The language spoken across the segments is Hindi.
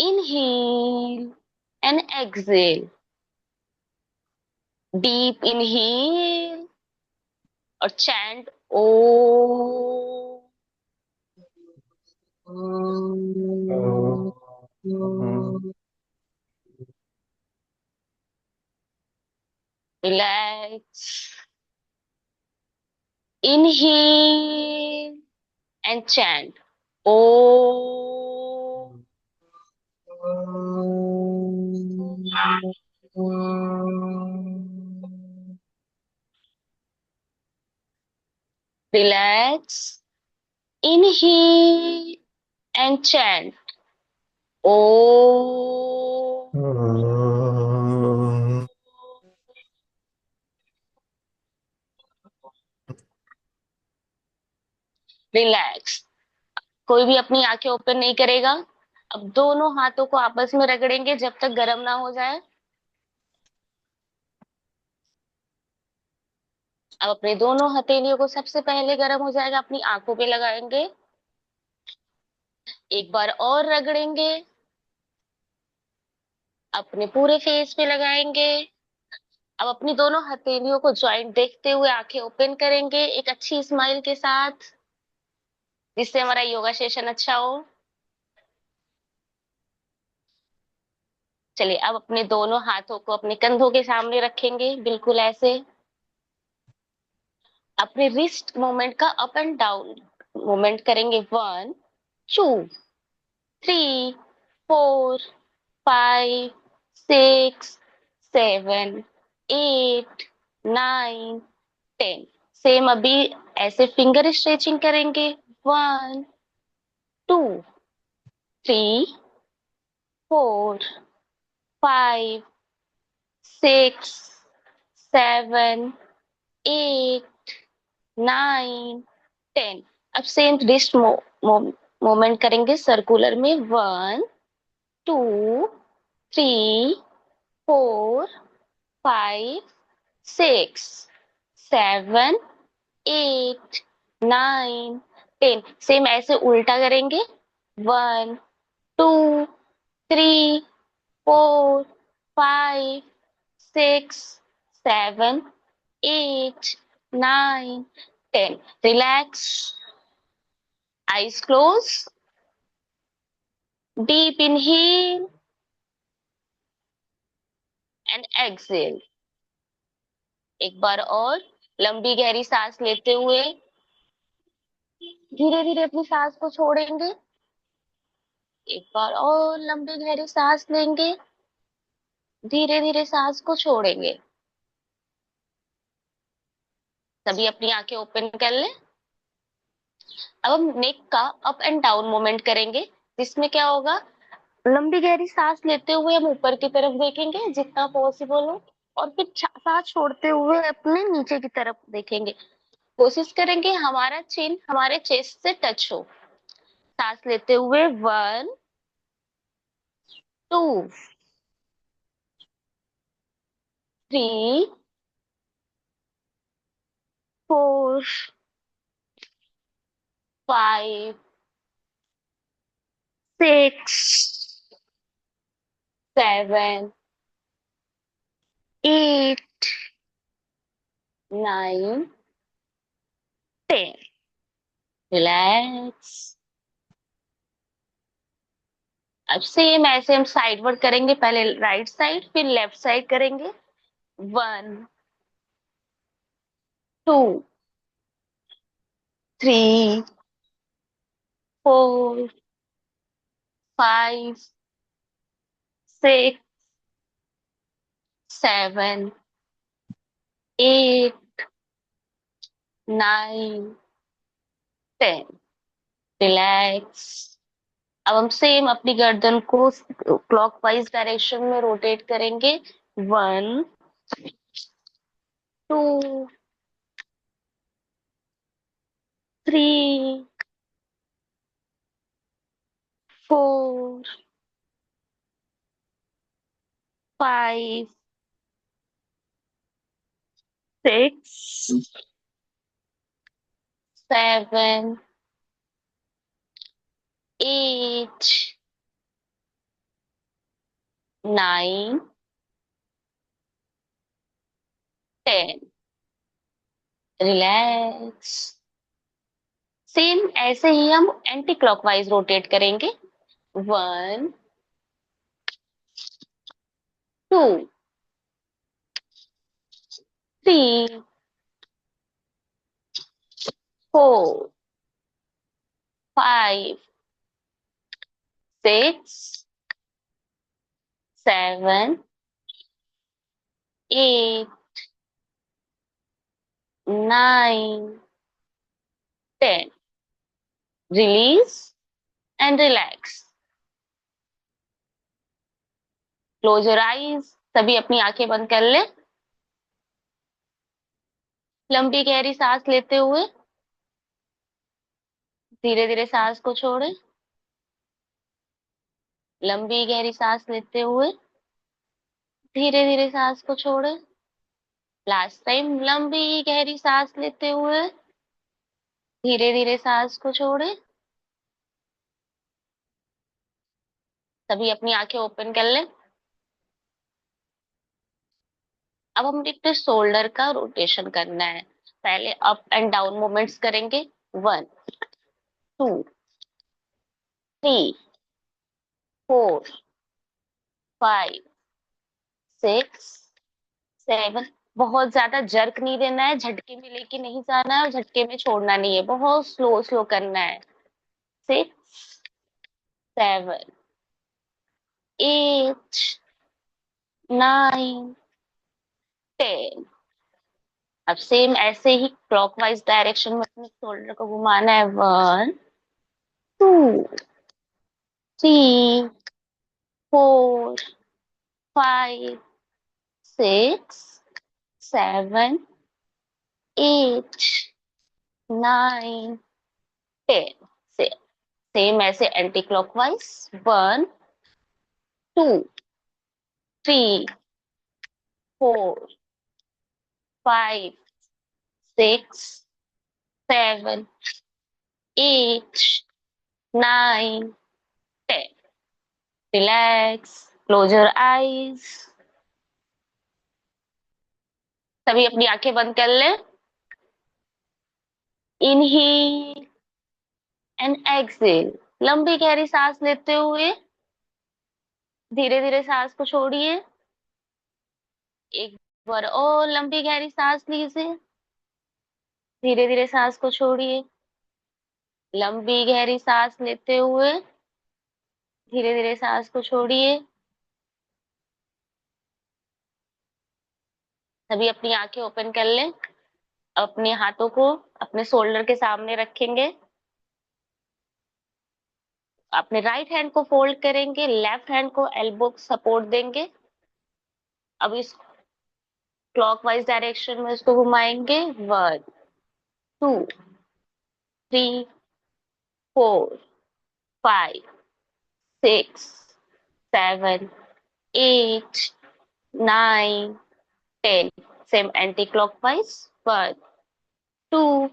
Inhale and exhale. Deep inhale और chant O. Relax. Inhale and chant O. Relax. Inhale and chant O. Relax. कोई भी अपनी आंखें ओपन नहीं करेगा. अब दोनों हाथों को आपस में रगड़ेंगे जब तक गर्म ना हो जाए. अब अपने दोनों हथेलियों को सबसे पहले गर्म हो जाएगा अपनी आंखों पे लगाएंगे. एक बार और रगड़ेंगे. अपने पूरे फेस पे लगाएंगे. अब अपनी दोनों हथेलियों को ज्वाइंट देखते हुए आंखें ओपन करेंगे एक अच्छी स्माइल के साथ, जिससे हमारा योगा सेशन अच्छा हो. चलिए, अब अपने दोनों हाथों को अपने कंधों के सामने रखेंगे बिल्कुल ऐसे. अपने रिस्ट मूवमेंट का अप एंड डाउन मूवमेंट करेंगे. 1, 2, 3, 4, 5, 6, 7, 8, 9, 10. सेम अभी ऐसे फिंगर स्ट्रेचिंग करेंगे. 1, 2, 3, 4, 5, 6, 7, 8, 9, 10. अब सेम रिस्ट मोमेंट करेंगे सर्कुलर में. 1, 2, 3, 4, 5, 6, 7, 8, 9, 10. सेम ऐसे उल्टा करेंगे. 1, 2, 3, 4, 5, 6, 7, 8, 9, 10. Relax. Eyes closed. Deep inhale and exhale. एक बार और लंबी गहरी सांस लेते हुए धीरे धीरे अपनी सांस को छोड़ेंगे. एक बार और लंबी गहरी सांस लेंगे. धीरे धीरे सांस को छोड़ेंगे. सभी अपनी आंखें ओपन कर लें. अब हम नेक का अप एंड डाउन मूवमेंट करेंगे, जिसमें क्या होगा, लंबी गहरी सांस लेते हुए हम ऊपर की तरफ देखेंगे जितना पॉसिबल हो. और फिर सांस छोड़ते हुए अपने नीचे की तरफ देखेंगे. कोशिश करेंगे हमारा चिन हमारे चेस्ट से टच हो. सांस लेते हुए. 1, 2, 3, 4, 5, 6, 7, 8, 9, 10. रिलैक्स. अब सेम ऐसे हम साइडवर्ड करेंगे. पहले राइट साइड फिर लेफ्ट साइड करेंगे. 1, 2, 3, 4, 5, 6, 7, 8, 9, 10. रिलैक्स. अब हम सेम अपनी गर्दन को क्लॉकवाइज डायरेक्शन में रोटेट करेंगे. 1, 2, 3, 4, 5, 6, 7, 8, 9, 10। रिलैक्स। सेम ऐसे ही हम एंटी क्लॉकवाइज रोटेट करेंगे। 1, 2, 3, 4, 5, 6, 7, 8, 9, 10। Release and relax. Close your eyes. सभी अपनी आंखें बंद कर ले। लंबी गहरी सांस लेते हुए धीरे धीरे सांस को छोड़े। लंबी गहरी सांस लेते हुए धीरे धीरे सांस को छोड़े। लास्ट टाइम, लंबी गहरी सांस लेते हुए धीरे धीरे सांस को छोड़े। सभी अपनी आंखें ओपन कर ले। अब हम अपने शोल्डर का रोटेशन करना है। पहले अप एंड डाउन मूवमेंट्स करेंगे। 1, 2, 3, 4, 5, 6, 7। बहुत ज्यादा जर्क नहीं देना है, झटके में लेके नहीं जाना है और झटके में छोड़ना नहीं है, बहुत स्लो स्लो करना है। 6, 7, 8, 9, 10। अब सेम ऐसे ही क्लॉकवाइज डायरेक्शन में अपने शोल्डर को घुमाना है। 1, 2, 3, 4, 5, 6, 7, 8, 9, 10। से सेम ऐसे anti clockwise. 1, 2, 3, 4, 5, 6, 7, 8, 9, 10। Relax. Close your eyes. सभी अपनी आंखें बंद कर ले। Inhale and exhale. लंबी गहरी सांस लेते हुए धीरे धीरे सांस को छोड़िए। एक बार और लंबी गहरी सांस लीजिए। धीरे धीरे सांस को छोड़िए। लंबी गहरी सांस लेते हुए धीरे धीरे सांस को छोड़िए। सभी अपनी आंखें ओपन कर लें। अपने हाथों को अपने शोल्डर के सामने रखेंगे। अपने राइट हैंड को फोल्ड करेंगे, लेफ्ट हैंड को एल्बो सपोर्ट देंगे। अब इस क्लॉकवाइज डायरेक्शन में इसको घुमाएंगे। 1, 2, 3, 4, 5, 6, 7, 8, 9, 10। Same anti clockwise. 1, 2,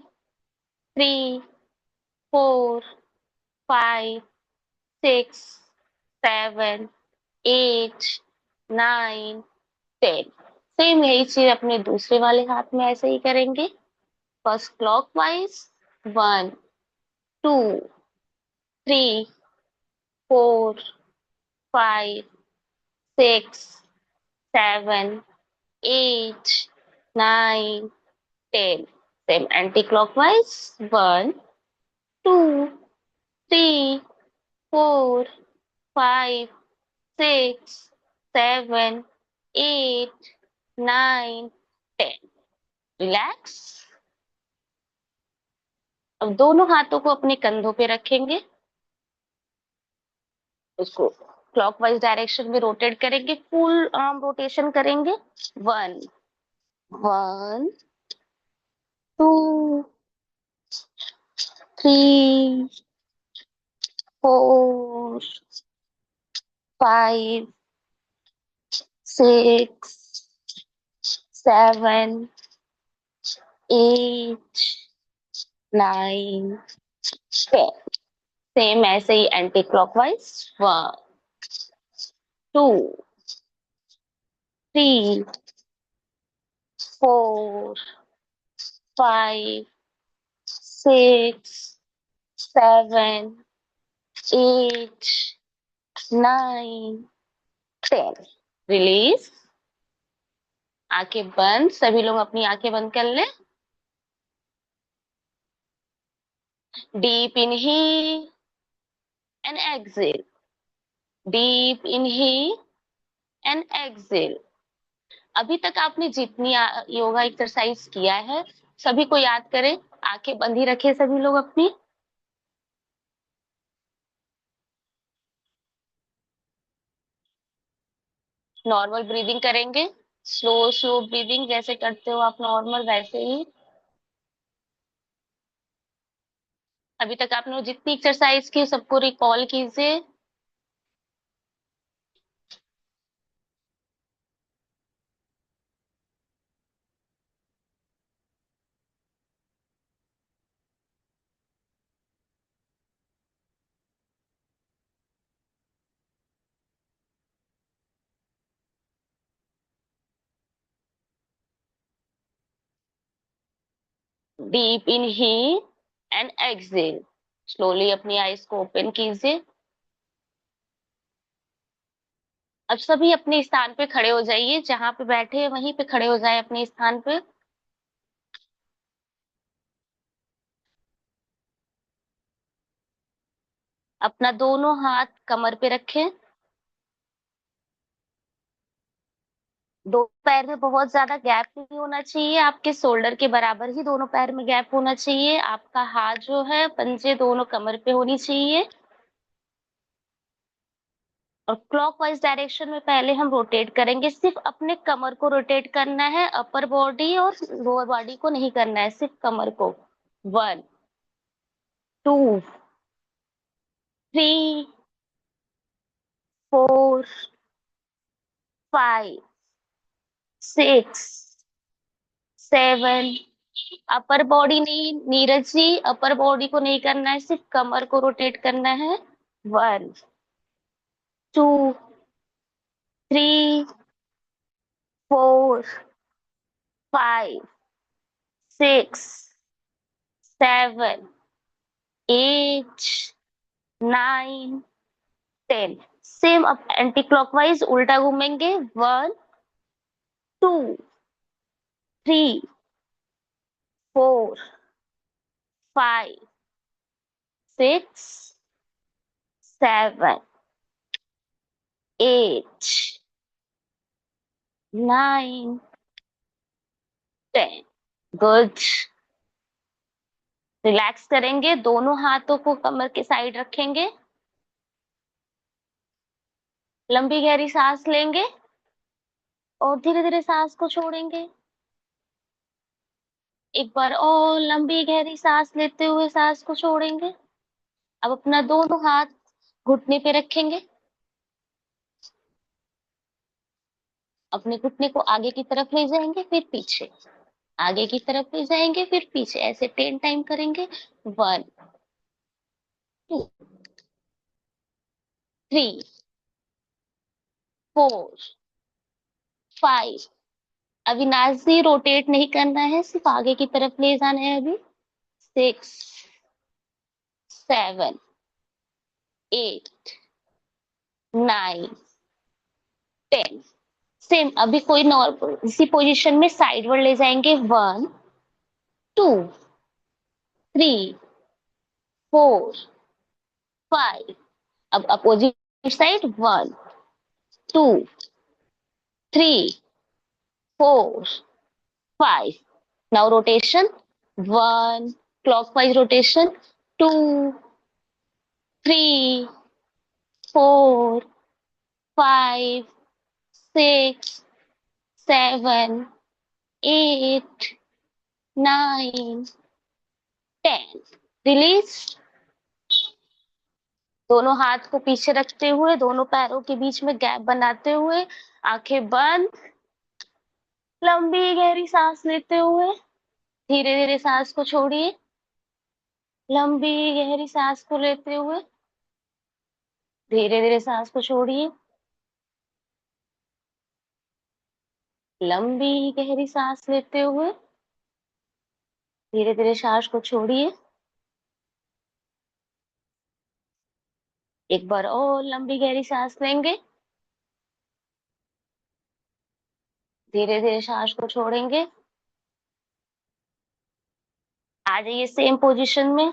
3, 4, 5, 6, 7, 8, 9, 10। सेम यही चीज अपने दूसरे वाले हाथ में ऐसे ही करेंगे। First clockwise. 1, 2, 3, 4, 5, 6, 7, 8, 9, 10। Same anti clockwise. 1, 2, 3, 4, 5, 6, 7, 8, 9, 10। Relax. अब दोनों हाथों को अपने कंधों पे रखेंगे। उसको क्लॉकवाइज डायरेक्शन में रोटेट करेंगे, फुल आर्म रोटेशन करेंगे। 1, 1, 2, 3, 4, 5, 6, 7, 8, 9, 10। सेम ऐसे ही एंटी क्लॉकवाइज। 1, 2, 3, 4, 5, 6, 7, 8, 9, 10। रिलीज। आंखें बंद, सभी लोग अपनी आंखें बंद कर लें। Deep inhale and exhale. Deep inhale and exhale. अभी तक आपने जितनी योगा एक्सरसाइज किया है, सभी को याद करें। आंखें बंद ही रखें सभी लोग अपनी। नॉर्मल ब्रीदिंग करेंगे। स्लो स्लो ब्रीदिंग, जैसे करते हो आप नॉर्मल वैसे ही। अभी तक आपने जितनी एक्सरसाइज की सबको रिकॉल कीजिए। Deep inhale and exhale. Slowly अपनी आईज को ओपन कीजिए। अब सभी अपने स्थान पे खड़े हो जाइए, जहां पे बैठे हैं वहीं पे खड़े हो जाए अपने स्थान पे। अपना दोनों हाथ कमर पे रखें। दो पैर में बहुत ज्यादा गैप नहीं होना चाहिए, आपके शोल्डर के बराबर ही दोनों पैर में गैप होना चाहिए। आपका हाथ जो है पंजे दोनों कमर पे होनी चाहिए। और क्लॉकवाइज डायरेक्शन में पहले हम रोटेट करेंगे। सिर्फ अपने कमर को रोटेट करना है, अपर बॉडी और लोअर बॉडी को नहीं करना है, सिर्फ कमर को। 1, 2, 3, 4, 5, 6, 7। अपर बॉडी नहीं नीरज जी, अपर बॉडी को नहीं करना है, सिर्फ कमर को रोटेट करना है। 1, 2, 3, 4, 5, 6, 7, 8, 9, 10। सेम अब एंटी क्लॉकवाइज उल्टा घूमेंगे। 1, 2, 3, 4, 5, 6, 7, 8, 9, 10। गुड। रिलैक्स करेंगे, दोनों हाथों को कमर के साइड रखेंगे। लंबी गहरी सांस लेंगे और धीरे धीरे सांस को छोड़ेंगे। एक बार और लंबी गहरी सांस लेते हुए सांस को छोड़ेंगे। अब अपना दोनों हाथ घुटने पे रखेंगे। अपने घुटने को आगे की तरफ ले जाएंगे, फिर पीछे। आगे की तरफ ले जाएंगे, फिर पीछे। ऐसे 10 टाइम करेंगे। 1, 2, 3, 4, 5। अविनाश जी रोटेट नहीं करना है, सिर्फ आगे की तरफ ले जाना है अभी। 6, 7, 8, 9, 10। सेम अभी कोई नॉर्मल इसी पोजीशन में साइडवर्ड ले जाएंगे। 1, 2, 3, 4, 5। अब opposite side. 1, 2, 3, 4, 5। Now rotation. 1, clockwise rotation. 2, 3, 4, 5, 6, 7, 8, 9, 10। Release. दोनों हाथ को पीछे रखते हुए, दोनों पैरों के बीच में गैप बनाते हुए, आंखें बंद। लंबी गहरी सांस लेते हुए धीरे धीरे सांस को छोड़िए। लंबी गहरी सांस को लेते हुए धीरे धीरे सांस को छोड़िए। लंबी गहरी सांस लेते हुए धीरे धीरे सांस को छोड़िए। एक बार और लंबी गहरी सांस लेंगे। धीरे धीरे सांस को छोड़ेंगे। आ जाइए सेम पोजीशन में।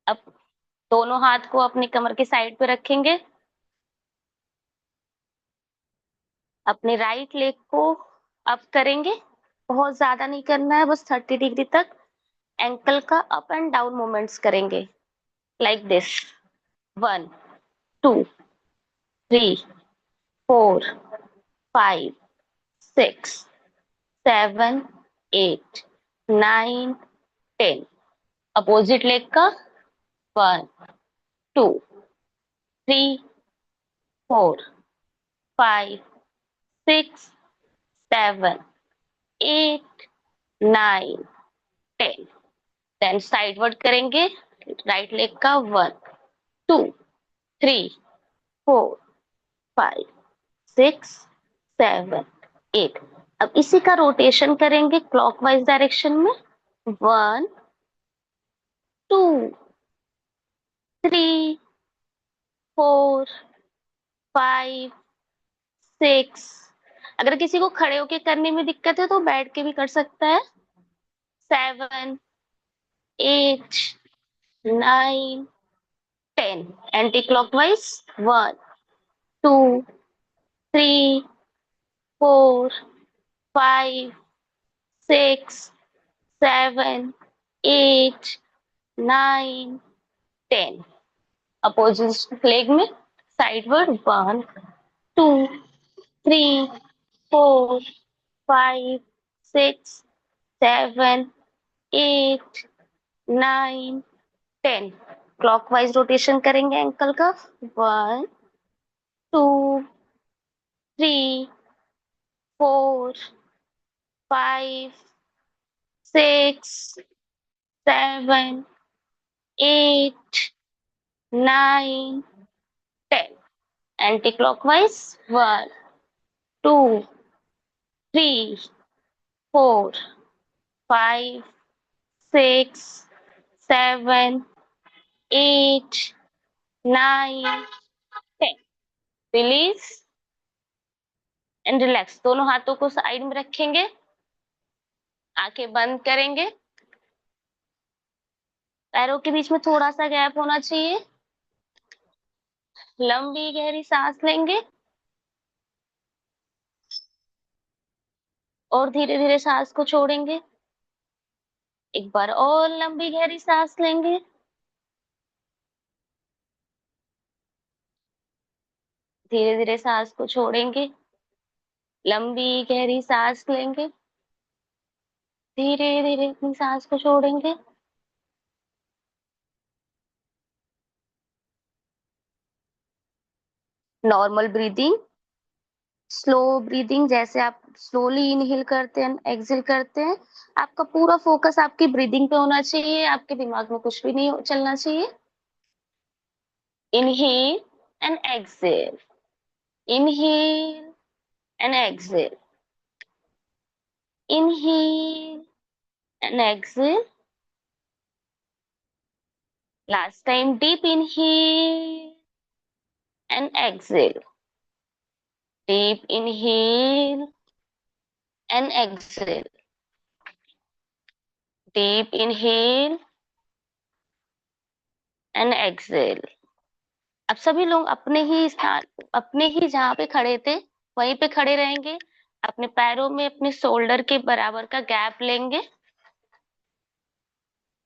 अब दोनों हाथ को अपनी कमर की साइड पे रखेंगे। अपने राइट लेग को अप करेंगे। बहुत ज्यादा नहीं करना है, बस 30 डिग्री तक एंकल का अप एंड डाउन मूवमेंट्स करेंगे। Like this. 1 2 3 4 5 6 7 8 9 10। अपोजिट लेग का। 1 2 3 4 5 6 7 8 9 10। देन साइडवर्ड करेंगे। राइट लेग का। 1 2 3 4 5 6 7 8। अब इसी का रोटेशन करेंगे क्लॉकवाइज डायरेक्शन में। 1 2 3 4 5 6। अगर किसी को खड़े होके करने में दिक्कत है तो बैठ के भी कर सकता है। 7 8 9 10। Anti clockwise. 1 2 3 4 5 6 7 8 9 10। अपोजिट लेग में साइडवर्ड। 1 2 3 4 5 6 7 8 9 10। क्लॉकवाइज रोटेशन करेंगे एंकल का। 1 2 3 4 5 6 7 8 9 10। Anti clockwise. 1 2 3 4 5 6 7 8 9 10। Release and relax. दोनों हाथों को साइड में रखेंगे। आंखें बंद करेंगे। पैरों के बीच में थोड़ा सा गैप होना चाहिए। लंबी गहरी सांस लेंगे और धीरे धीरे सांस को छोड़ेंगे। एक बार और लंबी गहरी सांस लेंगे। धीरे धीरे सांस को छोड़ेंगे। लंबी गहरी सांस लेंगे। धीरे धीरे अपनी सांस को छोड़ेंगे। Normal breathing, slow breathing. जैसे आप स्लोली इनहेल करते हैं, एक्सहेल करते हैं, आपका पूरा फोकस आपकी ब्रीदिंग पे होना चाहिए। आपके दिमाग में कुछ भी नहीं चलना चाहिए। Inhale and exhale. Inhale and exhale. Inhale and exhale. Last time, deep inhale and exhale. Deep inhale and exhale. Deep inhale and exhale. अब सभी लोग अपने ही स्थान, अपने ही जहां पे खड़े थे वहीं पे खड़े रहेंगे। अपने पैरों में अपने शोल्डर के बराबर का गैप लेंगे।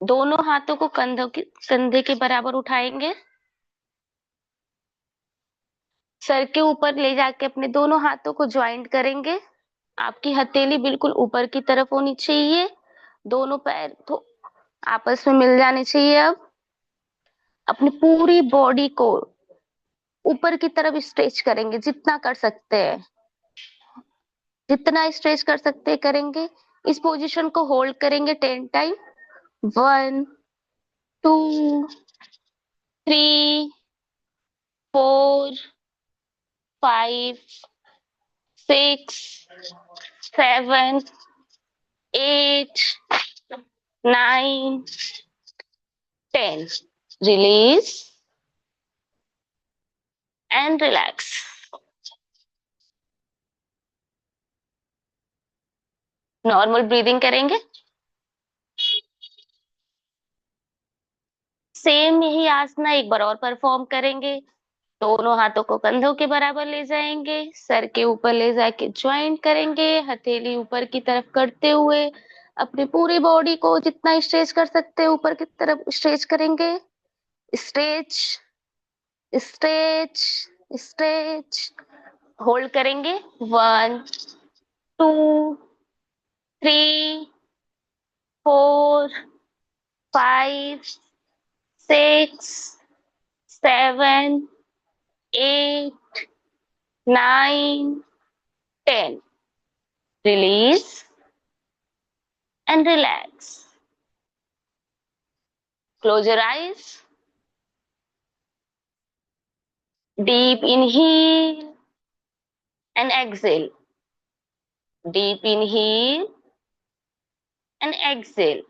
दोनों हाथों को कंधे के बराबर उठाएंगे। सर के ऊपर ले जाके अपने दोनों हाथों को ज्वाइंट करेंगे। आपकी हथेली बिल्कुल ऊपर की तरफ होनी चाहिए। दोनों पैर तो आपस में मिल जाने चाहिए। अब अपनी पूरी बॉडी को ऊपर की तरफ स्ट्रेच करेंगे जितना कर सकते हैं। जितना स्ट्रेच कर सकते हैं करेंगे। इस पोजीशन को होल्ड करेंगे 10 time. 1 2 3 4 5 6, 7, 8, 9, 10. Release and relax. Normal breathing करेंगे। सेम यही आसना एक बार और परफॉर्म करेंगे। दोनों हाथों को कंधों के बराबर ले जाएंगे, सर के ऊपर ले जाके ज्वाइंट करेंगे, हथेली ऊपर की तरफ करते हुए अपनी पूरी बॉडी को जितना स्ट्रेच कर सकते हैं ऊपर की तरफ स्ट्रेच करेंगे। Stretch, stretch, stretch. होल्ड करेंगे। 1, 2, 3, 4, 5, 6, 7, 8, 9, 10. Release and relax. Close your eyes. Deep inhale and exhale. Deep inhale and exhale.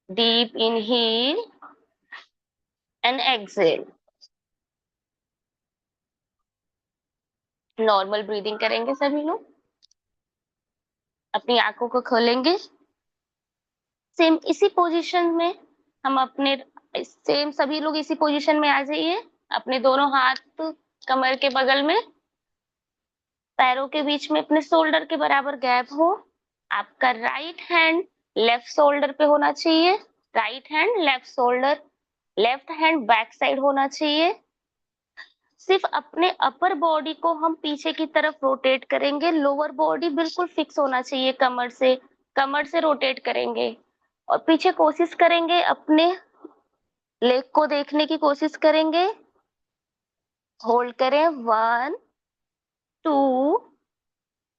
Deep inhale and exhale. Normal breathing करेंगे सभी लोग। अपनी आंखों को खोलेंगे। सेम इसी पोजीशन में हम अपने सेम सभी लोग इसी पोजीशन में आ जाइए। अपने दोनों हाथ कमर के बगल में, पैरों के बीच में अपने शोल्डर के बराबर गैप हो। आपका राइट हैंड लेफ्ट शोल्डर पे होना चाहिए। Right hand left shoulder, left hand back side होना चाहिए। सिर्फ अपने अपर बॉडी को हम पीछे की तरफ रोटेट करेंगे। लोअर बॉडी बिल्कुल फिक्स होना चाहिए कमर से रोटेट करेंगे और पीछे कोशिश करेंगे अपने लेग को देखने की कोशिश करेंगे। होल्ड करें। 1, 2,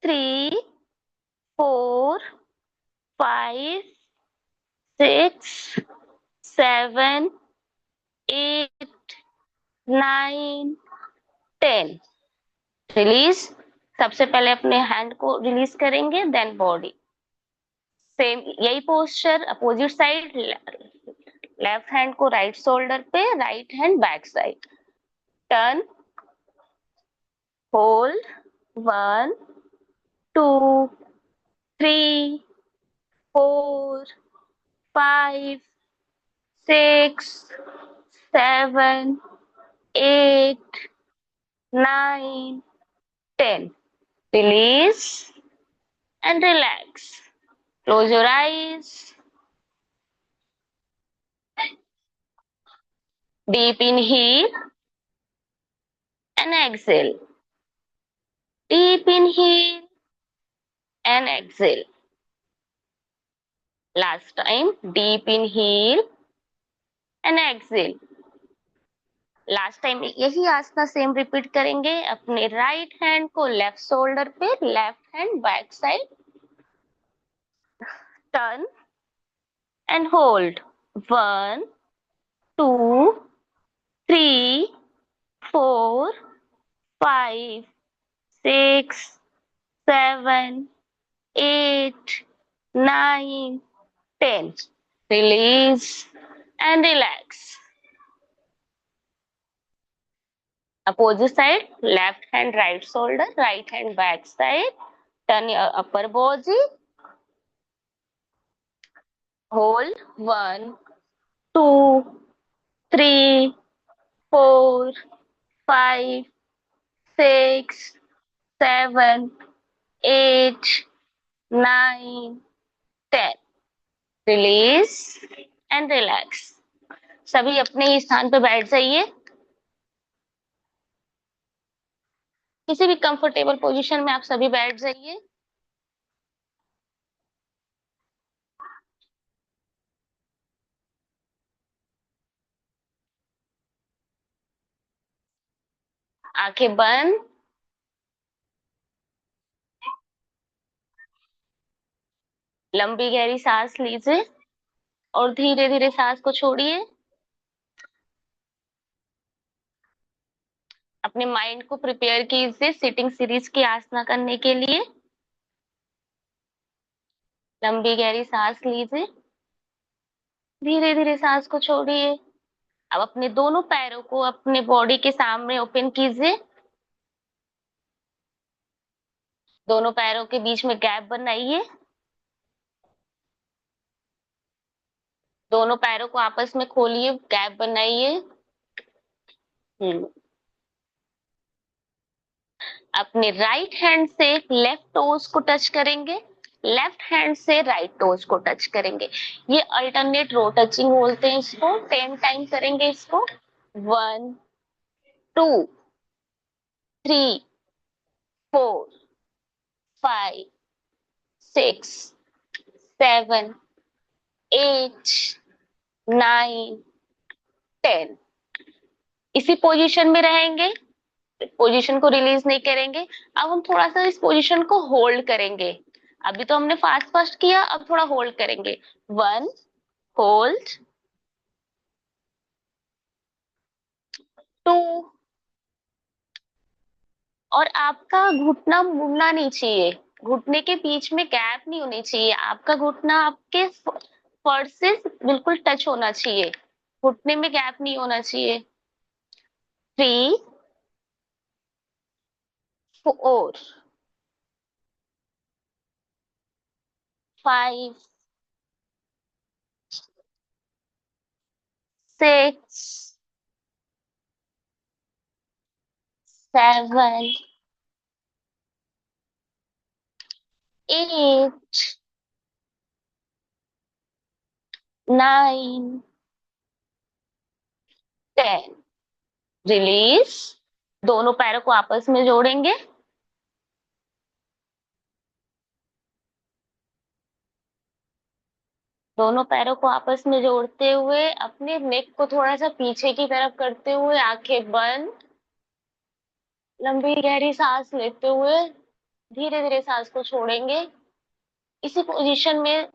3, 4, 5, 6, 7, 8, 9, 10। रिलीज। सबसे पहले अपने हैंड को रिलीज करेंगे, देन बॉडी। सेम यही posture opposite side. Left hand को राइट शोल्डर पे, right hand back side. Turn, hold. 1, 2, 3, 4, 5, 6, 7, 8, 9, 10. Release and relax. Close your eyes. Deep inhale and exhale. Deep inhale and exhale. Last time, deep inhale and exhale. Last time यही आसना सेम रिपीट करेंगे। अपने राइट हैंड को लेफ्ट शोल्डर पे, left hand back side. Turn and hold. 1, 2, 3, 4, 5, 6, 7, 8, 9, 10. Release and relax. Opposite side, left hand right shoulder, right hand back side. Turn your upper body. Hold. 1, 2, 3, 4, 5, 6, 7, 8, 9, 10. Release and relax. सभी अपने ही स्थान पे बैठ जाइए। किसी भी कंफर्टेबल पोजीशन में आप सभी बैठ जाइए। आंखें बंद। लंबी गहरी सांस लीजिए और धीरे धीरे सांस को छोड़िए। अपने माइंड को प्रिपेयर कीजिए सिटिंग सीरीज की आसना करने के लिए। लंबी गहरी सांस लीजिए, धीरे धीरे सांस को छोड़िए। अब अपने दोनों पैरों को अपने बॉडी के सामने ओपन कीजिए। दोनों पैरों के बीच में गैप बनाइए। दोनों पैरों को आपस में खोलिए, गैप बनाइए। हम्म। अपने राइट हैंड से लेफ्ट टोज को टच करेंगे, लेफ्ट हैंड से राइट टोज को टच करेंगे। ये अल्टरनेट रो टचिंग बोलते हैं इसको। 10 टाइम करेंगे इसको। 1, 2, 3, 4, 5, 6, 7, 8, 9, 10। इसी पोजीशन में रहेंगे, पोजीशन को रिलीज नहीं करेंगे। अब हम थोड़ा सा इस पोजीशन को होल्ड करेंगे। अभी तो हमने फास्ट फास्ट किया, अब थोड़ा होल्ड करेंगे। 1, होल्ड। 2, और आपका घुटना मुड़ना नहीं चाहिए। घुटने के बीच में गैप नहीं होनी चाहिए। आपका घुटना आपके फर्श से बिल्कुल टच होना चाहिए। घुटने में गैप नहीं होना चाहिए। 3, 4, 5, 6, 7, 8, 9, 10। रिलीज। दोनों पैरों को आपस में जोड़ेंगे। दोनों पैरों को आपस में जोड़ते हुए अपने नेक को थोड़ा सा पीछे की तरफ करते हुए आंखें बंद। लंबी गहरी सांस लेते हुए धीरे धीरे सांस को छोड़ेंगे। इसी पोजीशन में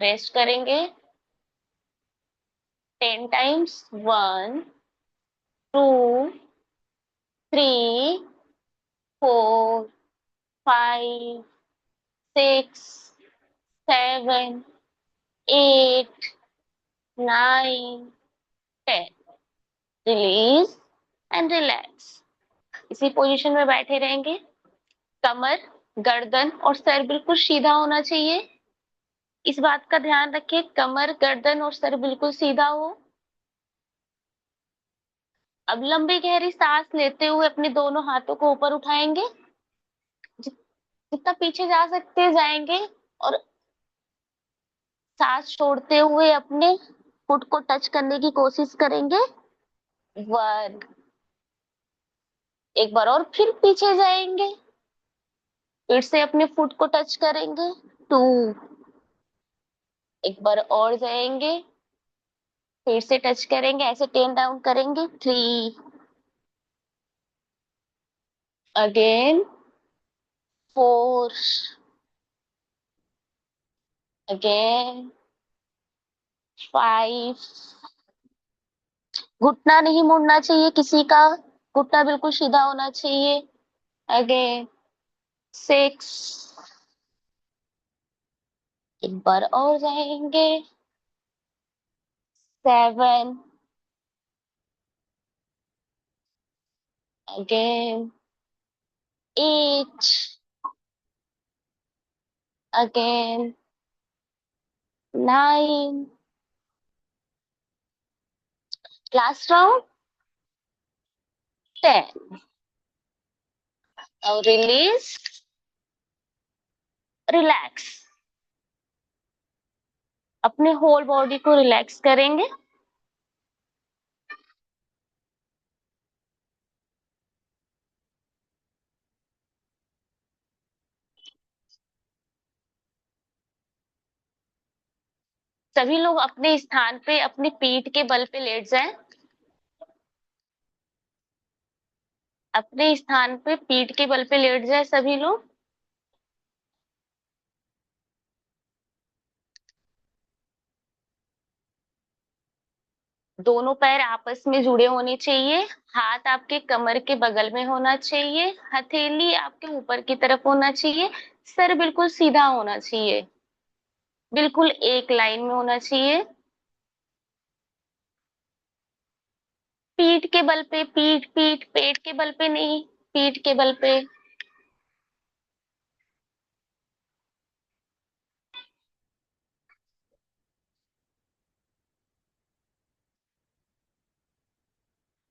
रेस्ट करेंगे 10 टाइम्स। 1, 2, 3, 4, 5, 6, 7, 8, 9, 10। Release and relax. इसी पोजीशन में बैठे रहेंगे। कमर, गर्दन और सर बिल्कुल सीधा होना चाहिए। इस बात का ध्यान रखें, कमर, गर्दन और सर बिल्कुल सीधा हो। अब लंबी गहरी सांस लेते हुए अपने दोनों हाथों को ऊपर उठाएंगे। जितना पीछे जा सकते जाएंगे और सांस छोड़ते हुए अपने फुट को टच करने की कोशिश करेंगे। 1, एक बार और फिर पीछे जाएंगे, फिर से अपने फुट को टच करेंगे। 2, एक बार और जाएंगे, फिर से टच करेंगे, ऐसे 10 डाउन करेंगे। 3, अगेन। 4, अगेन। 5, घुटना नहीं मुड़ना चाहिए किसी का, घुटना बिल्कुल सीधा होना चाहिए। अगेन। 6, एक बार और जाएंगे। 7, अगेन। 8, अगेन। 9, last round. 10। और रिलीज, रिलैक्स। अपने होल बॉडी को रिलैक्स करेंगे। सभी लोग अपने स्थान पे अपनी पीठ के बल पे लेट जाएं। अपने स्थान पे पीठ के बल पे लेट जाए सभी लोग। दोनों पैर आपस में जुड़े होने चाहिए। हाथ आपके कमर के बगल में होना चाहिए। हथेली आपके ऊपर की तरफ होना चाहिए। सर बिल्कुल सीधा होना चाहिए। बिल्कुल एक लाइन में होना चाहिए। पीठ के बल पे, पीठ पीठ पेट के बल पे नहीं, पीठ के बल पे।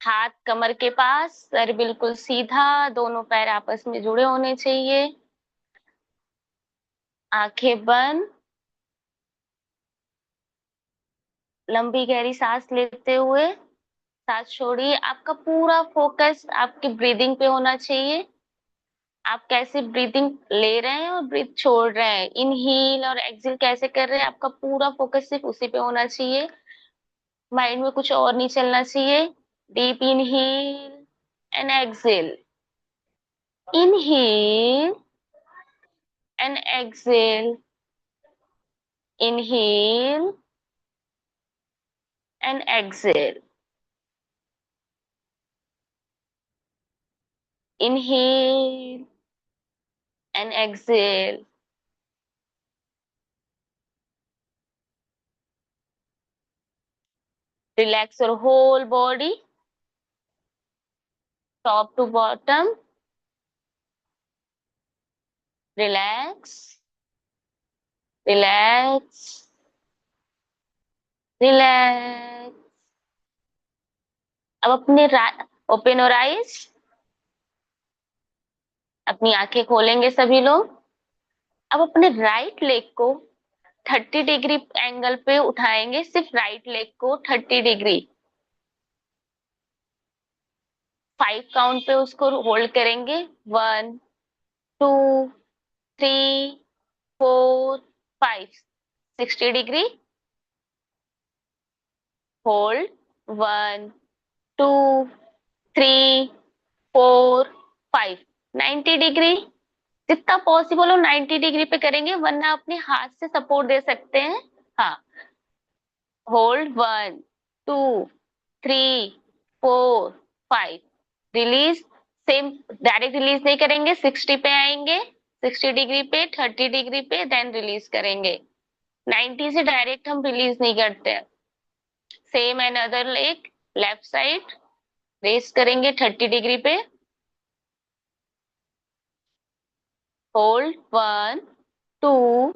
हाथ कमर के पास, सर बिल्कुल सीधा, दोनों पैर आपस में जुड़े होने चाहिए। आंखें बंद। लंबी गहरी सांस लेते हुए सांस छोड़िए। आपका पूरा फोकस आपकी ब्रीदिंग पे होना चाहिए। आप कैसे ब्रीदिंग ले रहे हैं और ब्रीथ छोड़ रहे हैं, इनहील और एक्सहेल कैसे कर रहे हैं, आपका पूरा फोकस सिर्फ उसी पे होना चाहिए। माइंड में कुछ और नहीं चलना चाहिए। Deep inhale and exhale. Inhale and exhale. Inhale and exhale. Inhale and exhale. Relax your whole body, top to bottom. Relax, relax, relax. अब अपने ओपन और आईज। अपनी आंखें खोलेंगे सभी लोग। अब अपने राइट लेग को 30 डिग्री एंगल पे उठाएंगे, सिर्फ राइट लेग को 30 डिग्री। 5 काउंट पे उसको होल्ड करेंगे। 1, 2, 3, 4, 5। 60 डिग्री। होल्ड। 1, 2, 3, 4, 5। 90 डिग्री। जितना पॉसिबल हो 90 डिग्री पे करेंगे, वरना अपने हाथ से सपोर्ट दे सकते हैं। हाँ। Hold. 1, 2, 3, 4, 5। Release. Same. Direct release नहीं करेंगे, 60 पे आएंगे। 60 डिग्री पे, 30 डिग्री पे, देन रिलीज करेंगे। 90 से डायरेक्ट हम रिलीज नहीं करते हैं। Same and other leg. Left side. Raise करेंगे 30 डिग्री पे। Hold. 1, 2,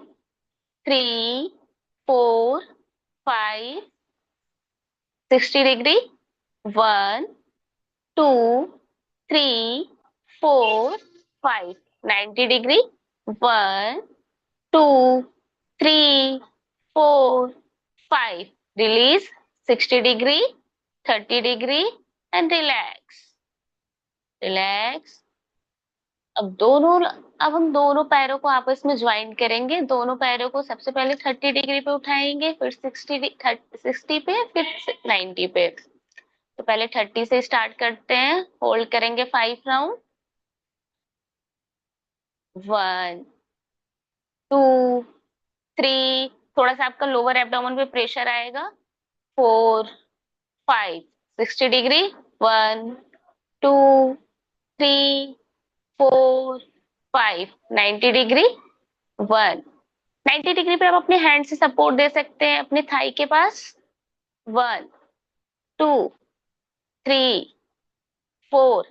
3, 4, 5। 60 degree. 1, 2, 3, 4, 5। 90 degree. 1, 2, 3, 4, 5। Release. 60 degree. 30 degree. And relax. Relax. अब दोनों अब हम दोनों पैरों को आपस में ज्वाइन करेंगे। दोनों पैरों को सबसे पहले 30 डिग्री पे उठाएंगे, फिर 60 पे, फिर 90 पे। तो पहले 30 से स्टार्ट करते हैं। होल्ड करेंगे 5 राउंड। 1, 2, 3। थोड़ा सा आपका लोअर एब्डोमेन पे प्रेशर आएगा। 4, 5। 60 डिग्री। 1, 2, 3, 4, 5। 90 डिग्री। 1। 90 डिग्री पे आप अपने हैंड से सपोर्ट दे सकते हैं अपने थाई के पास। 1, 2, 3, 4।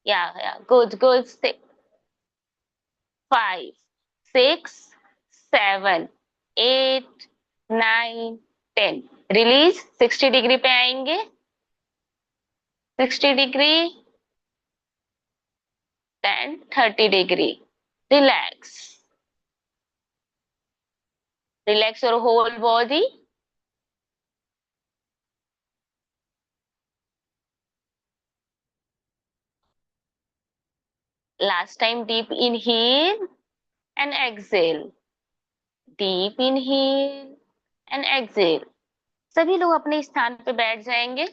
या गुड गुड। 5, 6, 7, 8, 9, 10। रिलीज। 60 डिग्री पे आएंगे। 60 degree. 10, 30 degree. Relax. Relax your whole body. Last time deep inhale and exhale. Deep inhale and exhale. सभी लोग अपने स्थान पे बैठ जाएंगे।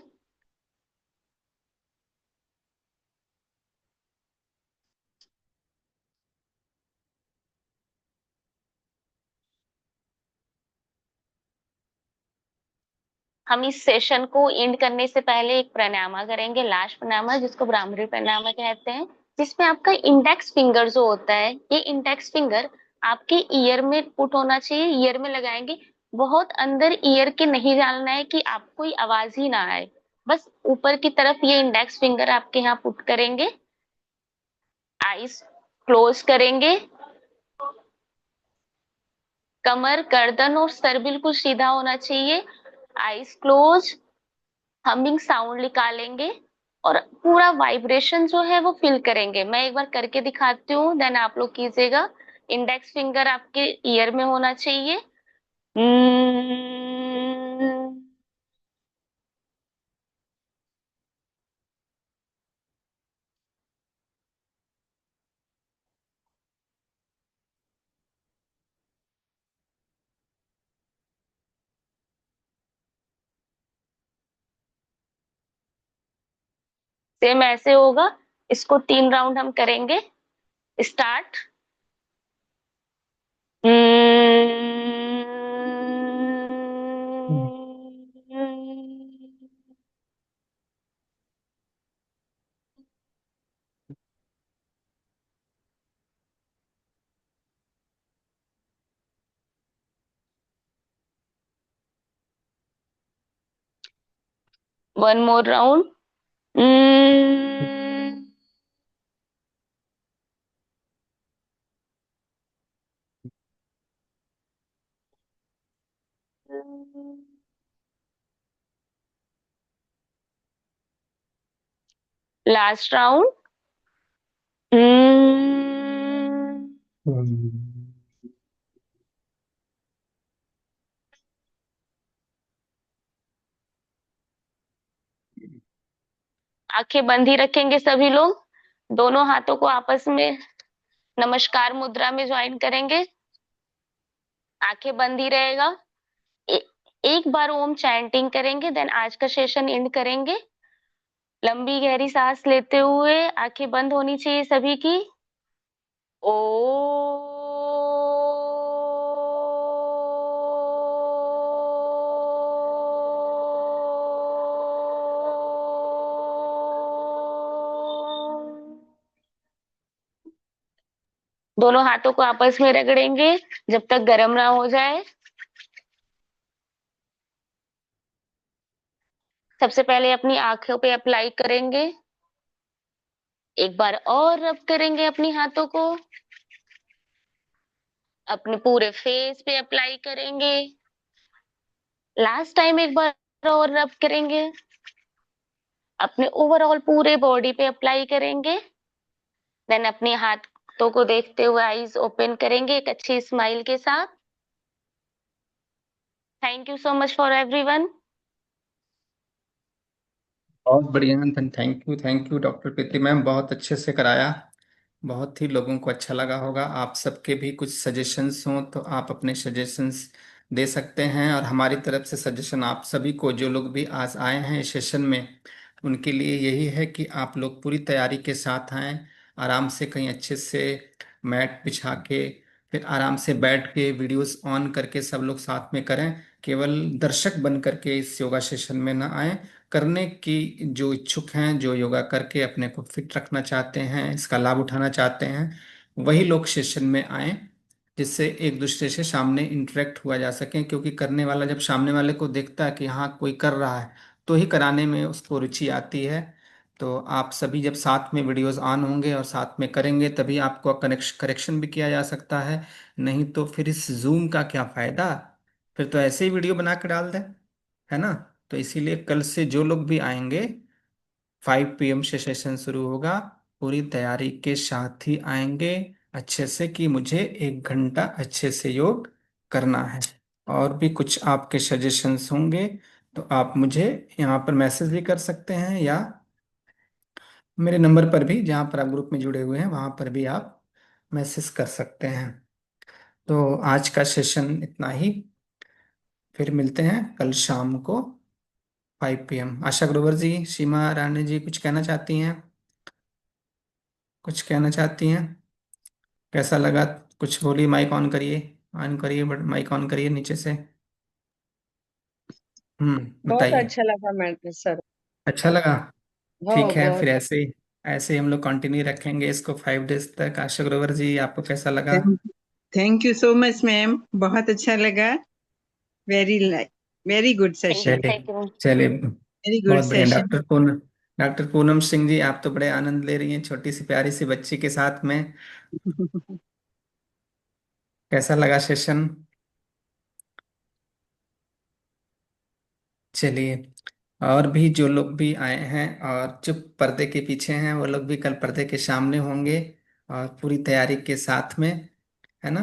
हम इस सेशन को एंड करने से पहले एक प्राणायाम करेंगे, लास्ट प्राणायाम, जिसको ब्राह्मणी प्राणायाम कहते हैं, जिसमें आपका इंडेक्स फिंगर जो होता है, ये इंडेक्स फिंगर आपके ईयर में पुट होना चाहिए, ईयर में लगाएंगे। बहुत अंदर ईयर के नहीं डालना है कि आपको कोई आवाज ही ना आए, बस ऊपर की तरफ ये इंडेक्स फिंगर आपके यहाँ पुट करेंगे। आईज क्लोज करेंगे। कमर, गर्दन और सर बिल्कुल सीधा होना चाहिए। Eyes close. हमिंग साउंड निकालेंगे और पूरा वाइब्रेशन जो है वो फील करेंगे। मैं एक बार करके दिखाती हूँ, देन आप लोग कीजिएगा। इंडेक्स फिंगर आपके ईयर में होना चाहिए। सेम ऐसे होगा। इसको 3 राउंड हम करेंगे। Start. Hmm. 1 more round. Last round. Hmm. आंखें बंद ही रखेंगे सभी लोग। दोनों हाथों को आपस में नमस्कार मुद्रा में ज्वाइन करेंगे। आंखें बंद ही रहेगा। ए, एक बार ओम चैंटिंग करेंगे, देन आज का सेशन एंड करेंगे। लंबी गहरी सांस लेते हुए आंखें बंद होनी चाहिए सभी की। ओ। दोनों हाथों को आपस में रगड़ेंगे जब तक गर्म ना हो जाए। सबसे पहले अपनी आंखों पे अप्लाई करेंगे। एक बार और रब करेंगे अपनी हाथों को। अपने पूरे फेस पे अप्लाई करेंगे। लास्ट टाइम एक बार और रब करेंगे। अपने ओवरऑल पूरे बॉडी पे अप्लाई करेंगे। देन अपने हाथों को देखते हुए आईज ओपन करेंगे एक अच्छी स्माइल के साथ। Thank you so much for everyone. बहुत बढ़िया। Thank you doctor Preeti ma'am, बहुत अच्छे से कराया। बहुत ही लोगों को अच्छा लगा होगा। आप सबके भी कुछ सजेशंस हों तो आप अपने सजेशंस दे सकते हैं, और हमारी तरफ से सजेशन आप सभी को, जो लोग भी आज आए हैं इस सेशन में, उनके लिए यही है कि आप लोग पूरी तैयारी के साथ आएं। आराम से कहीं अच्छे से मैट बिछा के, फिर आराम से बैठ के वीडियोस ऑन करके सब लोग साथ में करें। केवल दर्शक बन करके इस योगा सेशन में ना आए। करने की जो इच्छुक हैं, जो योगा करके अपने को फिट रखना चाहते हैं, इसका लाभ उठाना चाहते हैं, वही लोग सेशन में आए, जिससे एक दूसरे से सामने इंटरेक्ट हुआ जा सके। क्योंकि करने वाला जब सामने वाले को देखता है कि हाँ कोई कर रहा है, तो ही कराने में उसको रुचि आती है। तो आप सभी जब साथ में वीडियोस ऑन होंगे और साथ में करेंगे, तभी आपको करेक्शन भी किया जा सकता है। नहीं तो फिर इस जूम का क्या फायदा, फिर तो ऐसे ही वीडियो बना के डाल दें, है ना। तो इसीलिए कल से जो लोग भी आएंगे, 5 PM से सेशन शुरू होगा। पूरी तैयारी के साथ ही आएंगे, अच्छे से, कि मुझे 1 घंटा अच्छे से योग करना है। और भी कुछ आपके सजेशंस होंगे तो आप मुझे यहाँ पर मैसेज भी कर सकते हैं, या मेरे नंबर पर भी, जहाँ पर आप ग्रुप में जुड़े हुए हैं वहाँ पर भी आप मैसेज कर सकते हैं। तो आज का सेशन इतना ही। फिर मिलते हैं कल शाम को 5 PM। आशा ग्रोवर जी, सीमा रानी जी, कुछ कहना चाहती हैं? कुछ कहना चाहती हैं? कैसा लगा? कुछ बोलिए। माइक ऑन करिए, ऑन करिए, बट माइक ऑन करिए नीचे से। बहुत बताइए। अच्छा लगा मैडम सर। अच्छा लगा। हो ठीक है, फिर बहुत। ऐसे ही हम लोग कंटिन्यू रखेंगे इसको 5 डेज तक। आशा ग्रोवर जी, आपको कैसा लगा? Thank you so much ma'am, बहुत अच्छा लगा। Very very good thank you, session. चलिए। Thank you. चलिए। वेरी गुड बहुत बढ़िया। सेशन। डॉक्टर पूनम सिंह जी, आप तो बड़े आनंद ले रही हैं छोटी सी प्यारी सी बच्ची के साथ में। कैसा लगा सेशन? चलिए। और भी जो लोग भी आए हैं और जो पर्दे के पीछे हैं, वो लोग भी कल पर्दे के सामने होंगे और पूरी तैयारी के साथ में, है ना?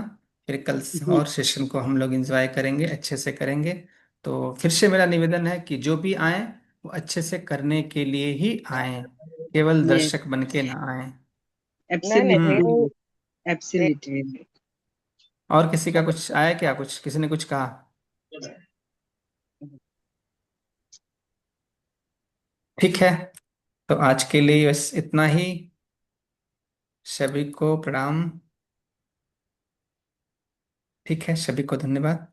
फिर कल जी। और सेशन को हम लोग एंजॉय करेंगे, अच्छे से करेंगे। तो फिर से मेरा निवेदन है कि जो भी आए वो अच्छे से करने के लिए ही आए, केवल यस। दर्शक बन के ना आए। नहीं नहीं, हम्म। एब्सोल्युटली। एब्सोल्युटली। और किसी का कुछ आया क्या? कुछ किसी ने कुछ कहा? ठीक है। तो आज के लिए बस इतना ही। सभी को प्रणाम। ठीक है, सभी को धन्यवाद।